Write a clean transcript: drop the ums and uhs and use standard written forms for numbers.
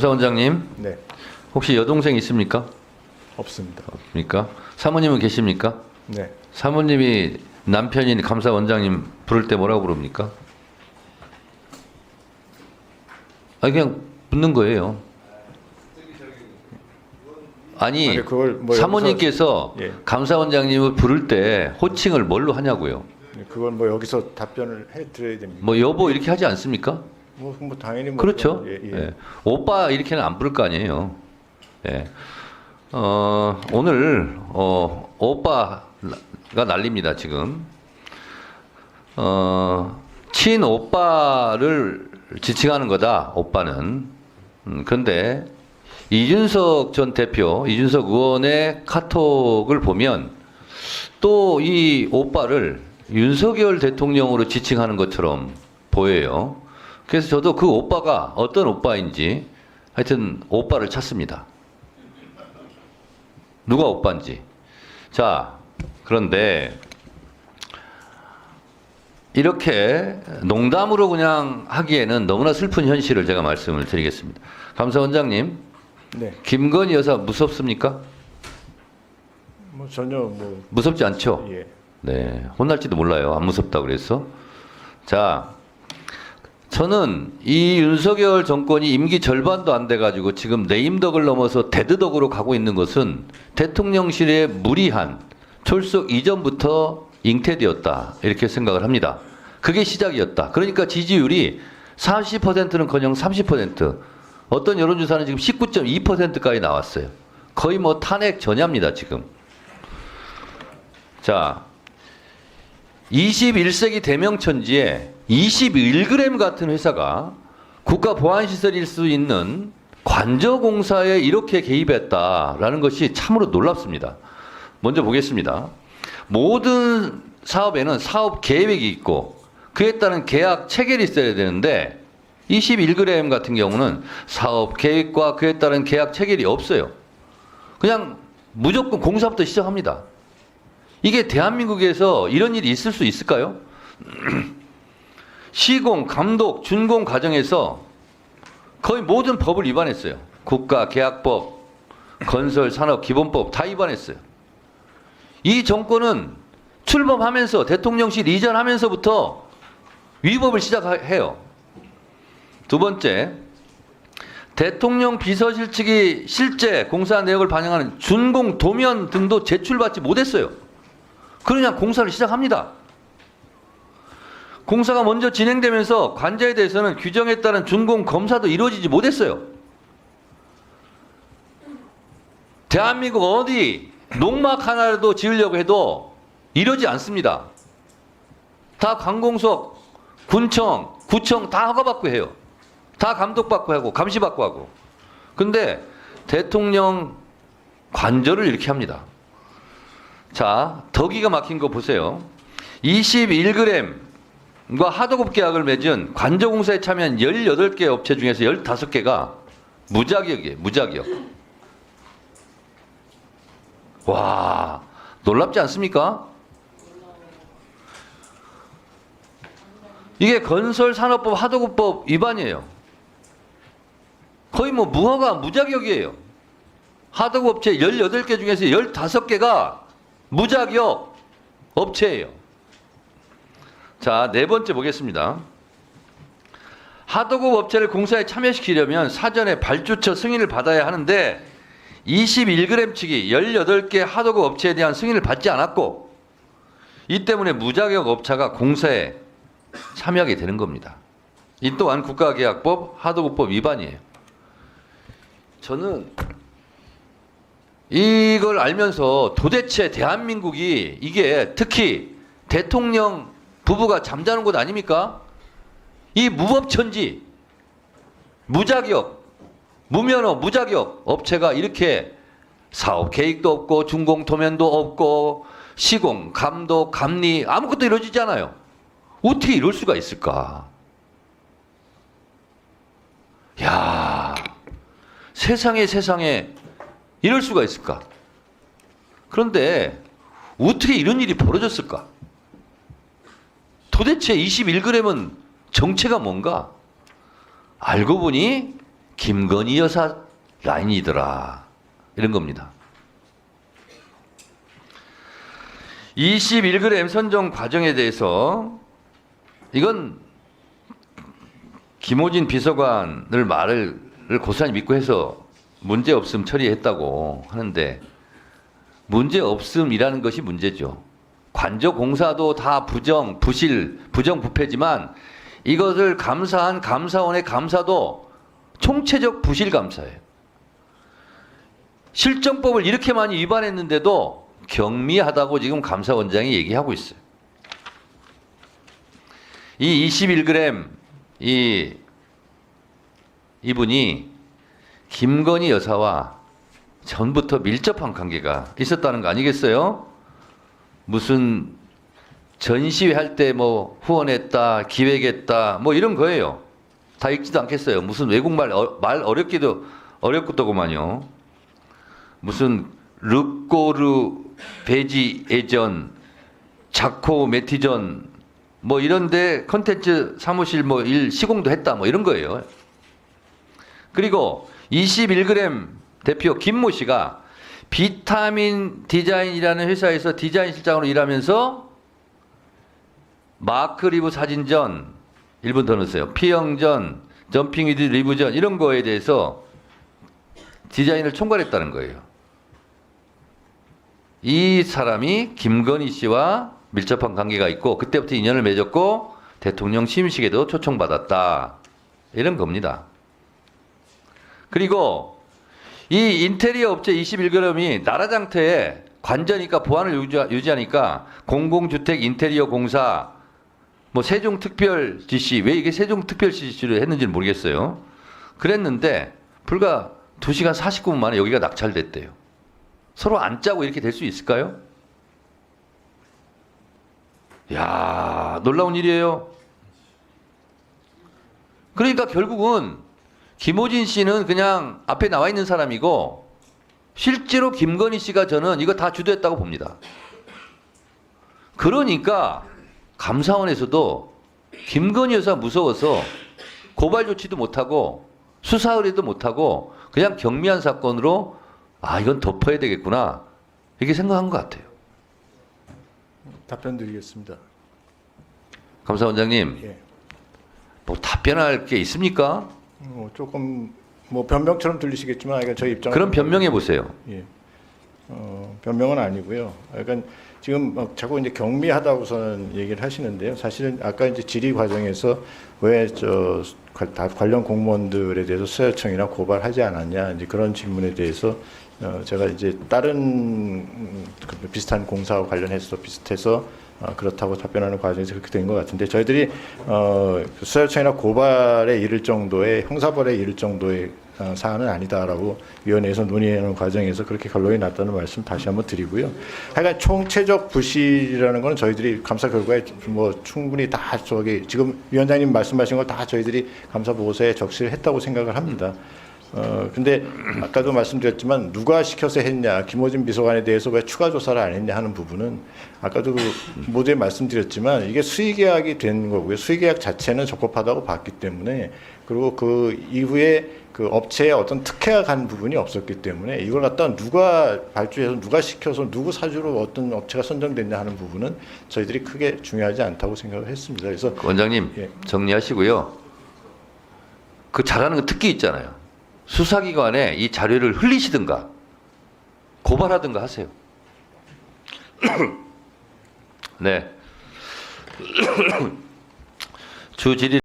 감사원장님, 네, 혹시 여동생 있습니까? 없습니다. 없습니까? 사모님은 계십니까? 네, 사모님이 남편인 감사원장님 부를 때 뭐라고 부릅니까? 아니 그냥 묻는 거예요. 아니 그걸 뭐 사모님께서 여기서, 예. 감사원장님을 부를 때 호칭을 뭘로 하냐고요? 그건 뭐 여기서 답변을 해드려야 됩니다. 뭐 여보 이렇게 하지 않습니까? 뭐 당연히 뭐 그렇죠. 예, 예. 예. 오빠 이렇게는 안 부를 거 아니에요. 예. 오늘 오빠가 난립니다 지금. 친오빠를 지칭하는 거다. 오빠는. 그런데 이준석 전 대표, 이준석 의원의 카톡을 보면 또 이 오빠를 윤석열 대통령으로 지칭하는 것처럼 보여요. 그래서 저도 그 오빠가 어떤 오빠인지 하여튼 오빠를 찾습니다. 누가 오빠인지. 자, 그런데 이렇게 농담으로 그냥 하기에는 너무나 슬픈 현실을 제가 말씀을 드리겠습니다. 감사원장님, 네, 김건희 여사 무섭습니까? 뭐 전혀 뭐 무섭지 않죠? 예, 네, 혼날지도 몰라요. 안 무섭다고 그래서. 자, 저는 이 윤석열 정권이 임기 절반도 안 돼가지고 지금 내임덕을 넘어서 대드덕으로 가고 있는 것은 대통령실의 무리한 출석 이전부터 잉태되었다. 이렇게 생각을 합니다. 그게 시작이었다. 그러니까 지지율이 40%는커녕 30%, 어떤 여론조사는 지금 19.2%까지 나왔어요. 거의 뭐 탄핵 전야입니다, 지금. 자, 21세기 대명천지에 21g 같은 회사가 국가보안시설일 수 있는 관저공사에 이렇게 개입했다라는 것이 참으로 놀랍습니다. 먼저 보겠습니다. 모든 사업에는 사업 계획이 있고 그에 따른 계약 체결이 있어야 되는데 21g 같은 경우는 사업 계획과 그에 따른 계약 체결이 없어요. 그냥 무조건 공사부터 시작합니다. 이게 대한민국에서 이런 일이 있을 수 있을까요? 시공, 감독, 준공 과정에서 거의 모든 법을 위반했어요. 국가계약법, 건설산업기본법 다 위반했어요. 이 정권은 출범하면서 대통령실 이전하면서부터 위법을 시작해요. 두 번째, 대통령 비서실 측이 실제 공사 내역을 반영하는 준공 도면 등도 제출받지 못했어요. 그냥 공사를 시작합니다. 공사가 먼저 진행되면서 관자에 대해서는 규정에 따른 준공 검사도 이루어지지 못했어요. 대한민국 어디 농막 하나라도 지으려고 해도 이러지 않습니다. 다 관공서, 군청, 구청 다 허가받고 해요. 다 감독받고 하고 감시받고 하고. 근데 대통령 관저를 이렇게 합니다. 자, 더 기가 막힌 거 보세요. 21g과 하도급 계약을 맺은 관저공사에 참여한 18개 업체 중에서 15개가 무자격이에요. 무자격. 와, 놀랍지 않습니까? 이게 건설산업법 하도급법 위반이에요. 거의 뭐 무허가 무자격이에요. 하도급 업체 18개 중에서 15개가 무자격 업체예요. 자, 네 번째 보겠습니다. 하도급 업체를 공사에 참여시키려면 사전에 발주처 승인을 받아야 하는데 21g 측이 18개 하도급 업체에 대한 승인을 받지 않았고 이 때문에 무자격 업체가 공사에 참여하게 되는 겁니다. 이 또한 국가계약법 하도급법 위반이에요. 저는 이걸 알면서 도대체 대한민국이 이게 특히 대통령 부부가 잠자는 곳 아닙니까? 이 무법천지, 무자격, 무면허, 무자격 업체가 이렇게 사업 계획도 없고 준공 도면도 없고 시공, 감독, 감리 아무것도 이루어지지 않아요. 어떻게 이럴 수가 있을까? 야, 세상에 이럴 수가 있을까? 그런데 어떻게 이런 일이 벌어졌을까? 도대체 21g은 정체가 뭔가? 알고 보니 김건희 여사 라인이더라. 이런 겁니다. 21g 선정 과정에 대해서 이건 김호진 비서관을 말을 고스란히 믿고 해서 문제 없음 처리했다고 하는데 문제 없음이라는 것이 문제죠. 관저 공사도 다 부정부패지만 이것을 감사한 감사원의 감사도 총체적 부실 감사예요. 실정법을 이렇게 많이 위반했는데도 경미하다고 지금 감사원장이 얘기하고 있어요. 이 21g 이분이 김건희 여사와 전부터 밀접한 관계가 있었다는 거 아니겠어요? 무슨 전시회 할 때 뭐 후원했다, 기획했다, 뭐 이런 거예요. 다 읽지도 않겠어요. 무슨 외국말 말 어렵겠더구만요. 무슨 르꼬르 베지 예전, 자코 메티전 뭐 이런데 컨텐츠 사무실 뭐 일 시공도 했다 뭐 이런 거예요. 그리고 21g 대표 김모 씨가 비타민 디자인이라는 회사에서 디자인 실장으로 일하면서 마크 리브 사진전 1분 더 넣으세요. 피영전, 점핑 위드 리브전 이런 거에 대해서 디자인을 총괄했다는 거예요. 이 사람이 김건희 씨와 밀접한 관계가 있고 그때부터 인연을 맺었고 대통령 취임식에도 초청받았다. 이런 겁니다. 그리고 이 인테리어 업체 21g이 나라장터에 관저니까 보안을 유지하니까 공공주택 인테리어 공사 뭐 세종특별지시 왜 이게 세종특별지시를 했는지는 모르겠어요. 그랬는데 불과 2시간 49분 만에 여기가 낙찰됐대요. 서로 안 짜고 이렇게 될 수 있을까요? 야, 놀라운 일이에요. 그러니까 결국은 김호진 씨는 그냥 앞에 나와 있는 사람이고 실제로 김건희 씨가 저는 이거 다 주도했다고 봅니다. 그러니까 감사원에서도 김건희 여사 무서워서 고발 조치도 못하고 수사 의뢰도 못하고 그냥 경미한 사건으로 아 이건 덮어야 되겠구나 이렇게 생각한 것 같아요. 답변 드리겠습니다. 감사원장님 예. 뭐 답변할 게 있습니까? 조금 뭐 변명처럼 들리시겠지만 이건 저희 입장. 그럼 변명해 보세요. 예. 변명은 아니고요. 약간 지금 막 자꾸 이제 경미하다고서는 얘기를 하시는데요. 사실은 아까 이제 질의 과정에서 왜 관련 공무원들에 대해서 수사요청이나 고발하지 않았냐 이제 그런 질문에 대해서 제가 이제 다른 비슷한 공사와 관련해서 비슷해서 그렇다고 답변하는 과정에서 그렇게 된 것 같은데 저희들이 수사요청이나 고발에 이를 정도의 형사벌에 이를 정도의 사안은 아니다라고 위원회에서 논의하는 과정에서 그렇게 결론이 났다는 말씀 다시 한번 드리고요. 하여간 총체적 부실이라는 건 저희들이 감사 결과에 뭐 충분히 다 저기 지금 위원장님 말씀하신 거 다 저희들이 감사 보고서에 적시를 했다고 생각을 합니다. 근데 아까도 말씀드렸지만 누가 시켜서 했냐, 김호진 비서관에 대해서 왜 추가 조사를 안 했냐 하는 부분은 아까도 모두에 말씀드렸지만 이게 수의계약이 된 거고요. 수의계약 자체는 적법하다고 봤기 때문에 그리고 그 이후에 그 업체에 어떤 특혜가 간 부분이 없었기 때문에 이걸 갖다 누가 발주해서 누가 시켜서 누구 사주로 어떤 업체가 선정됐냐 하는 부분은 저희들이 크게 중요하지 않다고 생각을 했습니다. 그래서 원장님 예. 정리하시고요. 그 잘하는 거 특기 있잖아요. 수사기관에 이 자료를 흘리시든가 고발하든가 하세요. 네. 주 질의